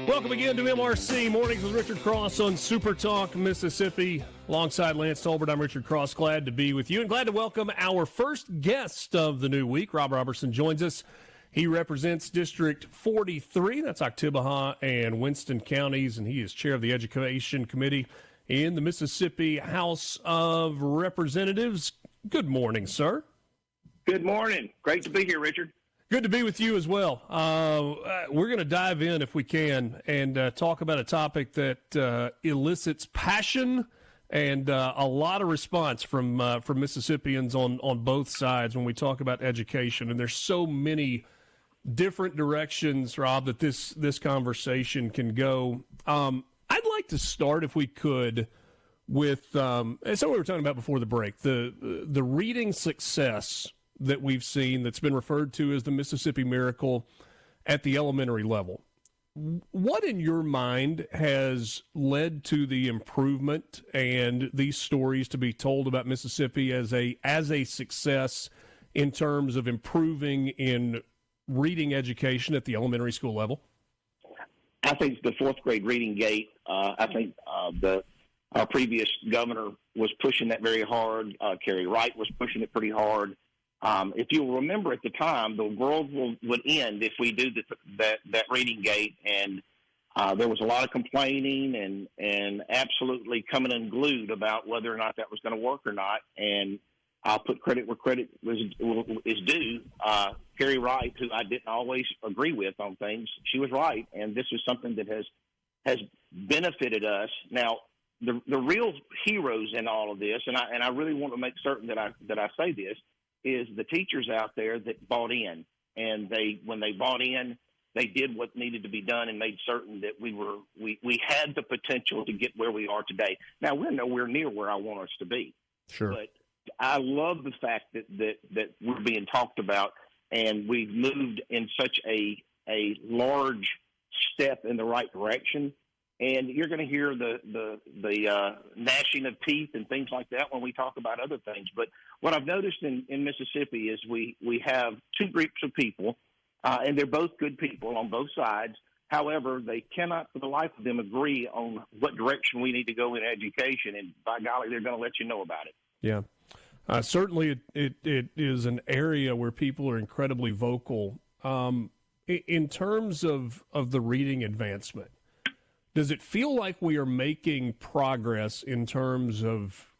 Welcome again to MRC Mornings with Richard Cross on SuperTalk, Mississippi. Alongside Lance Tolbert, I'm Richard Cross. Glad to be with you and glad to welcome our first guest of the new week. Rob Roberson joins us. He represents District 43. That's Oktibbeha and Winston counties, and he is chair of the Education Committee in the Mississippi House of Representatives. Good morning, sir. Good morning. Great to be here, Richard. Good to be with you as well. We're going to dive in, if we can, and talk about a topic that elicits passion and a lot of response from Mississippians on both sides when we talk about education. And there's so many different directions, Rob, that this conversation can go. I'd like to start, if we could, with something we were talking about before the break, the reading success that we've seen that's been referred to as the Mississippi Miracle at the elementary level. What in your mind has led to the improvement and these stories to be told about Mississippi as a success in terms of improving in reading education at the elementary school level? I think the fourth grade reading gate, I think our previous governor was pushing that very hard. Kerry Wright was pushing it pretty hard. If you'll remember at the time, the world would end if we do that reading gate, and there was a lot of complaining and absolutely coming unglued about whether or not that was going to work or not. And I'll put credit where credit is due. Kerry Wright, who I didn't always agree with on things, she was right, and this is something that has benefited us. Now, the real heroes in all of this, and I really want to make certain that I say this, is the teachers out there that bought in, and when they bought in, they did what needed to be done and made certain that we had the potential to get where we are today. Now, we're nowhere near where I want us to be. Sure. But I love the fact that we're being talked about, and we've moved in such a large step in the right direction. And you're going to hear the gnashing of teeth and things like that when we talk about other things. But what I've noticed in Mississippi is we have two groups of people, and they're both good people on both sides. However, they cannot for the life of them agree on what direction we need to go in education. And by golly, they're going to let you know about it. Yeah. Certainly it is an area where people are incredibly vocal. In terms of the reading advancement, does it feel like we are making progress in terms of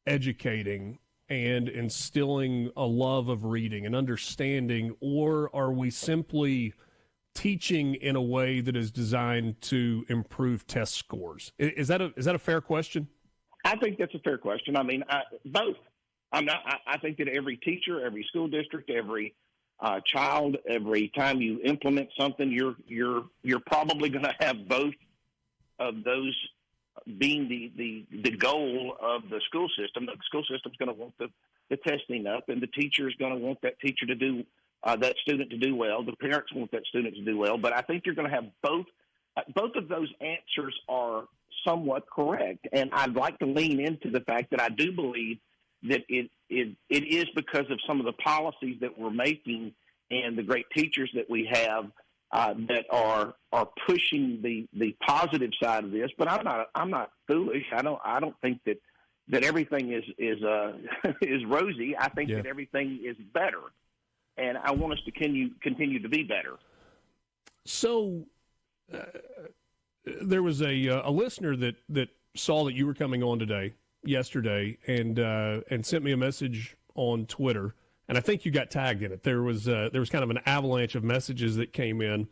educating and instilling a love of reading and understanding, or are we simply teaching in a way that is designed to improve test scores? Is that a fair question? I think that's a fair question. I mean, both. I think that every teacher, every school district, every child, every time you implement something, you're probably going to have both of those being the goal of the school system. The school system's going to want the testing up, and the teacher is going to want that teacher to do that student to do well. The parents want that student to do well. But I think you're going to have both. Both of those answers are somewhat correct, and I'd like to lean into the fact that I do believe that it is because of some of the policies that we're making and the great teachers that we have that are pushing the positive side of this. But I'm not foolish. I don't think that everything is is rosy. I think that everything is better, and I want us to continue to be better. So there was a listener that saw that you were coming on yesterday, and sent me a message on Twitter. And I think you got tagged in it. There was kind of an avalanche of messages that came in.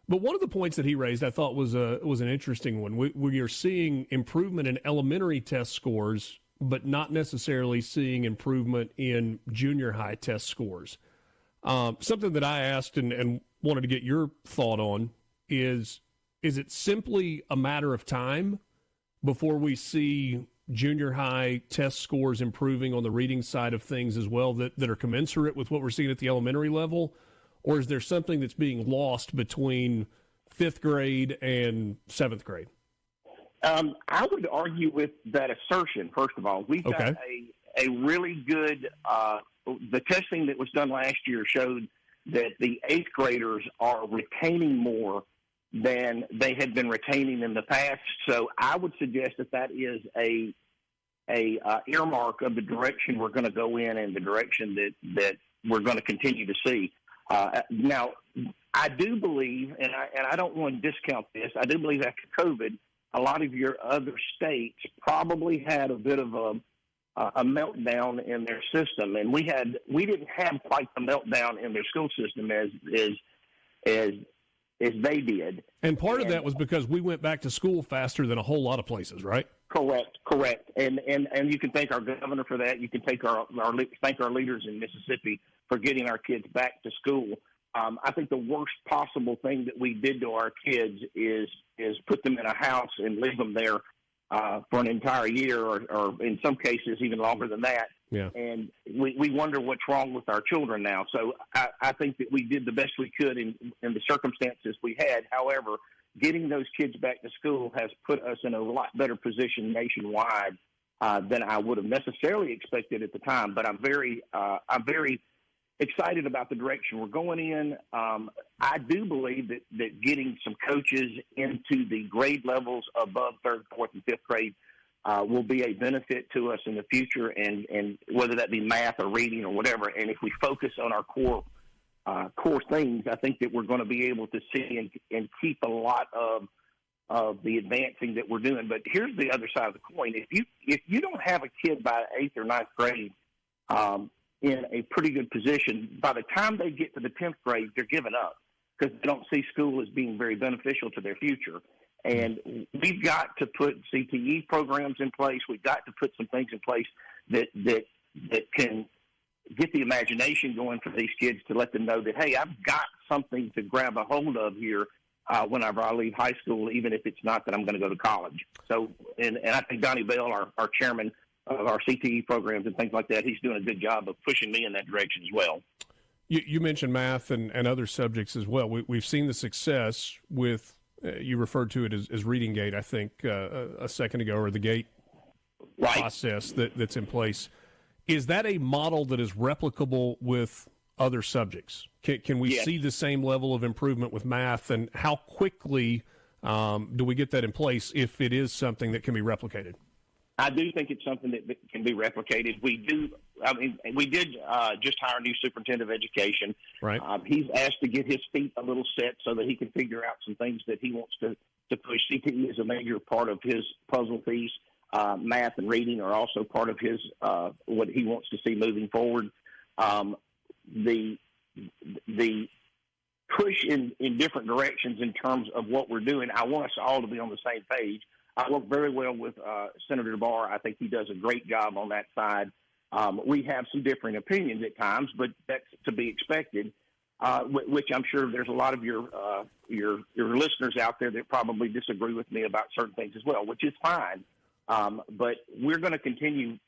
But one of the points that he raised I thought was an interesting one. We are seeing improvement in elementary test scores, but not necessarily seeing improvement in junior high test scores. Something that I asked and wanted to get your thought on is it simply a matter of time before we see junior high test scores improving on the reading side of things as well that are commensurate with what we're seeing at the elementary level? Or is there something that's being lost between fifth grade and seventh grade? I would argue with that assertion, first of all. We've got a really good the testing that was done last year showed that the eighth graders are retaining more than they had been retaining in the past. So I would suggest that is a earmark of the direction we're going to go in and the direction that we're going to continue to see. Now, I do believe, and I don't want to discount this, I do believe after COVID, a lot of your other states probably had a bit of a meltdown in their system, and we didn't have quite the meltdown in their school system as they did. And part of that was because we went back to school faster than a whole lot of places, right? Correct. And you can thank our governor for that. You can thank our leaders in Mississippi for getting our kids back to school. I think the worst possible thing that we did to our kids is put them in a house and leave them there for an entire year, or in some cases even longer than that. Yeah. And we wonder what's wrong with our children now. So I think that we did the best we could in the circumstances we had. However, getting those kids back to school has put us in a lot better position nationwide than I would have necessarily expected at the time. But I'm very excited about the direction we're going in. I do believe that getting some coaches into the grade levels above third, fourth, and fifth grade will be a benefit to us in the future, and whether that be math or reading or whatever. And if we focus on our core things, I think that we're going to be able to see and keep a lot of the advancing that we're doing. But here's the other side of the coin. If you don't have a kid by 8th or 9th grade in a pretty good position, by the time they get to the 10th grade, they're giving up because they don't see school as being very beneficial to their future. And we've got to put CTE programs in place. We've got to put some things in place that can get the imagination going for these kids to let them know that, hey, I've got something to grab a hold of here whenever I leave high school, even if it's not that I'm going to go to college. So, and I think Donnie Bell, our chairman of our CTE programs and things like that, he's doing a good job of pushing me in that direction as well. You mentioned math and other subjects as well. We've seen the success with, you referred to it as Reading Gate, I think, a second ago, or the GATE process that's in place. Is that a model that is replicable with other subjects? Can we see the same level of improvement with math, and how quickly do we get that in place if it is something that can be replicated? I do think it's something that can be replicated. We did just hire a new superintendent of education. Right. He's asked to get his feet a little set so that he can figure out some things that he wants to push. CTE is a major part of his puzzle piece. Math and reading are also part of his what he wants to see moving forward. The push in different directions in terms of what we're doing, I want us all to be on the same page. I work very well with Senator Barr. I think he does a great job on that side. We have some differing opinions at times, but that's to be expected, which I'm sure there's a lot of your listeners out there that probably disagree with me about certain things as well, which is fine. But we're going to continue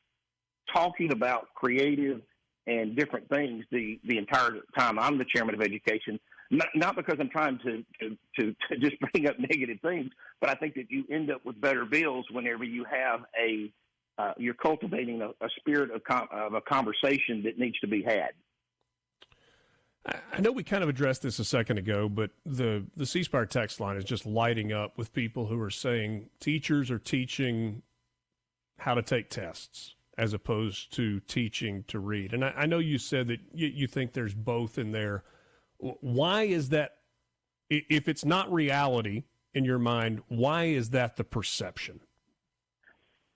talking about creative and different things the entire time I'm the chairman of education, not because I'm trying to just bring up negative things, but I think that you end up with better bills whenever you have you're cultivating a spirit of a conversation that needs to be had. I know we kind of addressed this a second ago, but the C-Spire text line is just lighting up with people who are saying teachers are teaching how to take tests as opposed to teaching to read. And I know you said that you think there's both in there. Why is that? If it's not reality in your mind, why is that the perception?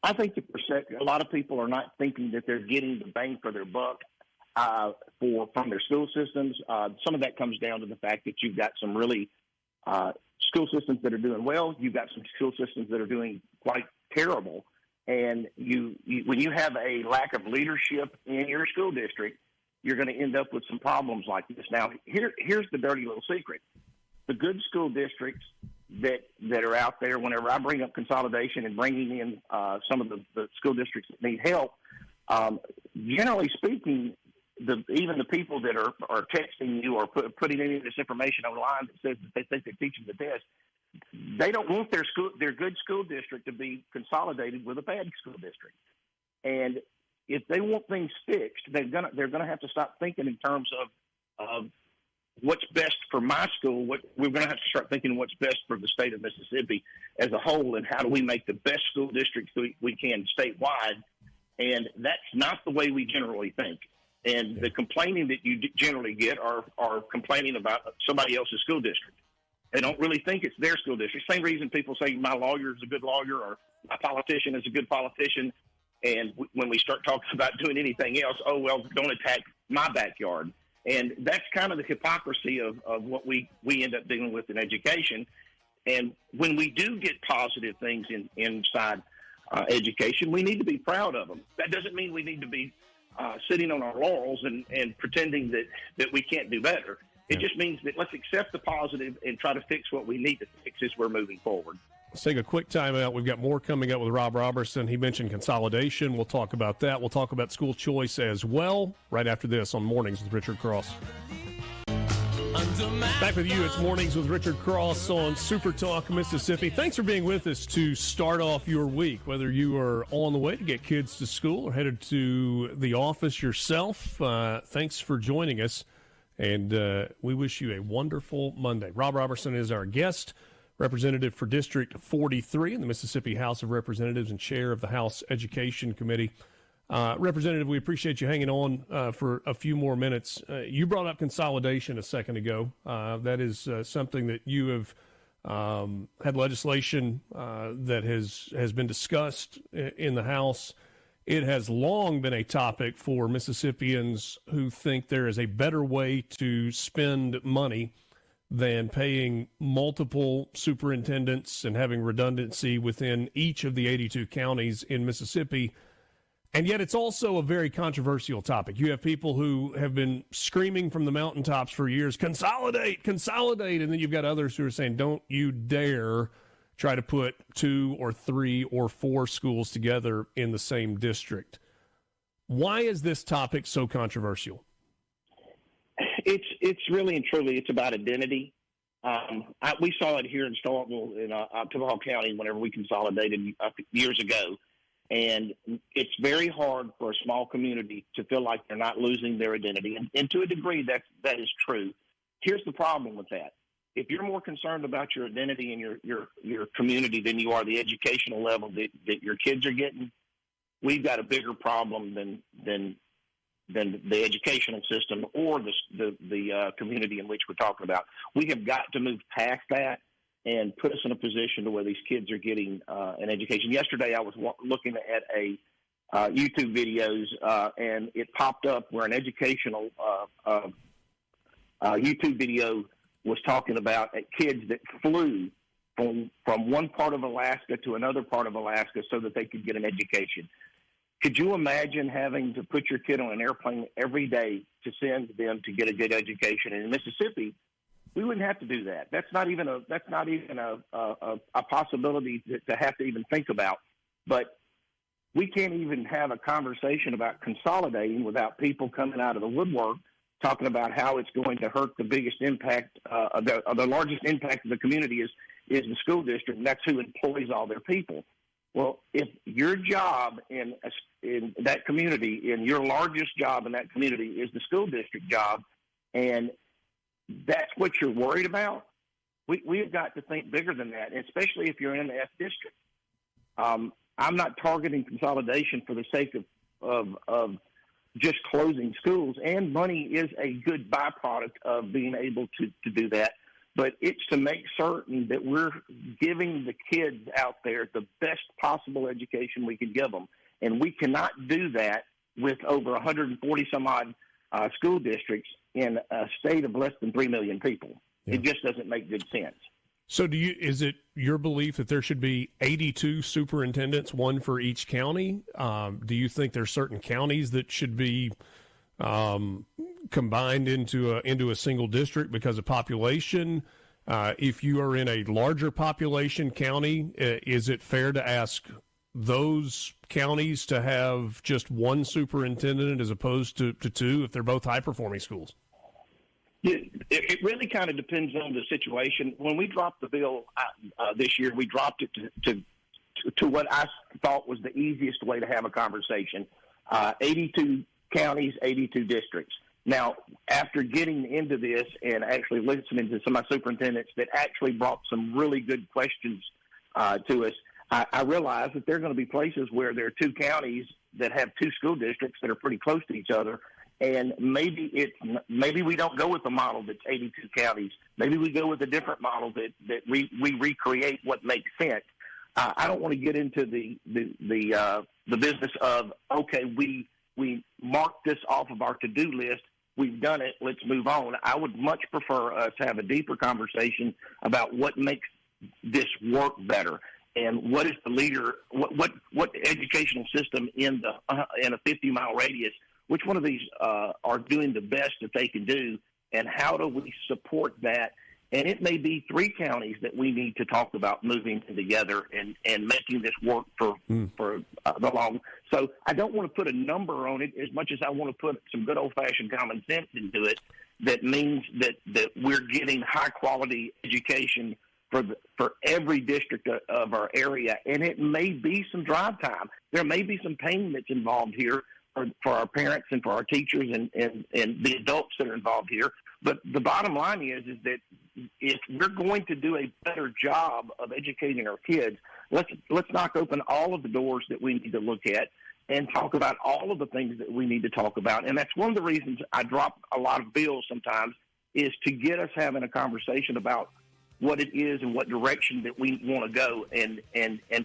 I think a lot of people are not thinking that they're getting the bang for their buck from their school systems. Some of that comes down to the fact that you've got some really school systems that are doing well. You've got some school systems that are doing quite terrible. And when you have a lack of leadership in your school district, you're going to end up with some problems like this. Now, here's the dirty little secret. The good school districts that are out there, whenever I bring up consolidation and bringing in some of the school districts that need help, generally speaking, even the people that are texting you or putting any of this information online that says that they think they're teaching the test, they don't want their good school district to be consolidated with a bad school district. And if they want things fixed, they're gonna have to stop thinking in terms of what's best for my school. We're going to have to start thinking what's best for the state of Mississippi as a whole, and how do we make the best school districts we can statewide. And that's not the way we generally think. And the complaining that you generally get are complaining about somebody else's school district. They don't really think it's their school district. Same reason people say my lawyer is a good lawyer or my politician is a good politician. And when we start talking about doing anything else, oh, well, don't attack my backyard. And that's kind of the hypocrisy of what we end up dealing with in education. And when we do get positive things inside education, we need to be proud of them. That doesn't mean we need to be sitting on our laurels and pretending that we can't do better. It just means that let's accept the positive and try to fix what we need to fix as we're moving forward. Let's take a quick time out. We've got more coming up with Rob Roberson. He mentioned consolidation. We'll talk about that. We'll talk about school choice as well right after this on Mornings with Richard Cross. Back with you. It's Mornings with Richard Cross on SuperTalk Mississippi. Thanks for being with us to start off your week, whether you are on the way to get kids to school or headed to the office yourself. Thanks for joining us, and we wish you a wonderful Monday. Rob Roberson is our guest, representative for District 43 in the Mississippi House of Representatives and chair of the House Education Committee. Representative, we appreciate you hanging on for a few more minutes. You brought up consolidation a second ago. That is something that you have had legislation that has been discussed in the House. It has long been a topic for Mississippians who think there is a better way to spend money than paying multiple superintendents and having redundancy within each of the 82 counties in Mississippi. And yet it's also a very controversial topic. You have people who have been screaming from the mountaintops for years, consolidate, consolidate. And then you've got others who are saying, don't you dare try to put 2 or 3 or 4 schools together in the same district. Why is this topic so controversial? It's really and truly, it's about identity. We saw it here in Starkville in Ottawa County whenever we consolidated years ago. And it's very hard for a small community to feel like they're not losing their identity. And to a degree, that is true. Here's the problem with that. If you're more concerned about your identity and your community than you are the educational level that your kids are getting, we've got a bigger problem than the educational system or the community in which we're talking about. We have got to move past that and put us in a position to where these kids are getting an education. Yesterday, I was looking at a YouTube videos, and it popped up where an educational YouTube video was talking about kids that flew from one part of Alaska to another part of Alaska so that they could get an education. Could you imagine having to put your kid on an airplane every day to send them to get a good education? And in Mississippi, we wouldn't have to do that. That's not even a possibility to have to even think about. But we can't even have a conversation about consolidating without people coming out of the woodwork talking about how it's going to hurt the biggest impact, the largest impact of the community is the school district, and that's who employs all their people. Well, if your job in that community, and your largest job in that community is the school district job, and that's what you're worried about, we've got to think bigger than that, especially if you're in the F district. I'm not targeting consolidation for the sake of just closing schools, and money is a good byproduct of being able to do that. But it's to make certain that we're giving the kids out there the best possible education we can give them. And we cannot do that with over 140 some odd school districts in a state of less than 3 million people. Yeah. It just doesn't make good sense. So is it your belief that there should be 82 superintendents, one for each county? Do you think there's certain counties that should be combined into a single district because of population? If you are in a larger population county, is it fair to ask those counties to have just one superintendent as opposed to 2 if they're both high-performing schools? It really kind of depends on the situation. When we dropped the bill this year, we dropped it to what I thought was the easiest way to have a conversation. 82 counties, 82 districts. Now, after getting into this and actually listening to some of my superintendents that actually brought some really good questions to us, I realized that there are going to be places where there are two counties that have two school districts that are pretty close to each other, and maybe we don't go with the model that's 82 counties. Maybe we go with a different model that we recreate what makes sense. I don't want to get into the business of, okay, we marked this off of our to-do list. We've done it. Let's move on. I would much prefer us have a deeper conversation about what makes this work better and what is the leader, what educational system in a 50-mile radius, which one of these are doing the best that they can do, and how do we support that? And it may be three counties that we need to talk about moving together and making this work for the long. So I don't want to put a number on it as much as I want to put some good old-fashioned common sense into it. That means that we're getting high-quality education for every district of our area. And it may be some drive time. There may be some pain that's involved here for our parents and for our teachers and the adults that are involved here. But the bottom line is that if we're going to do a better job of educating our kids, let's knock open all of the doors that we need to look at and talk about all of the things that we need to talk about. And that's one of the reasons I drop a lot of bills sometimes, is to get us having a conversation about what it is and what direction that we want to go and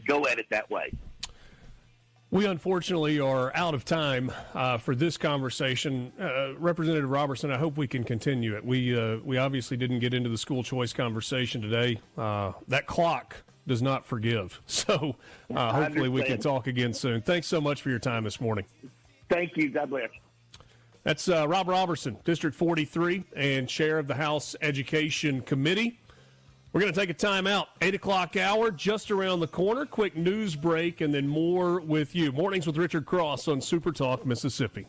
go at it that way. We unfortunately are out of time for this conversation. Representative Roberson, I hope we can continue it. We obviously didn't get into the school choice conversation today. That clock does not forgive. So hopefully we can talk again soon. Thanks so much for your time this morning. Thank you. God bless. That's Rob Roberson, District 43 and Chair of the House Education Committee. We're going to take a time out. 8 o'clock hour, just around the corner. Quick news break, and then more with you. Mornings with Richard Cross on SuperTalk, Mississippi.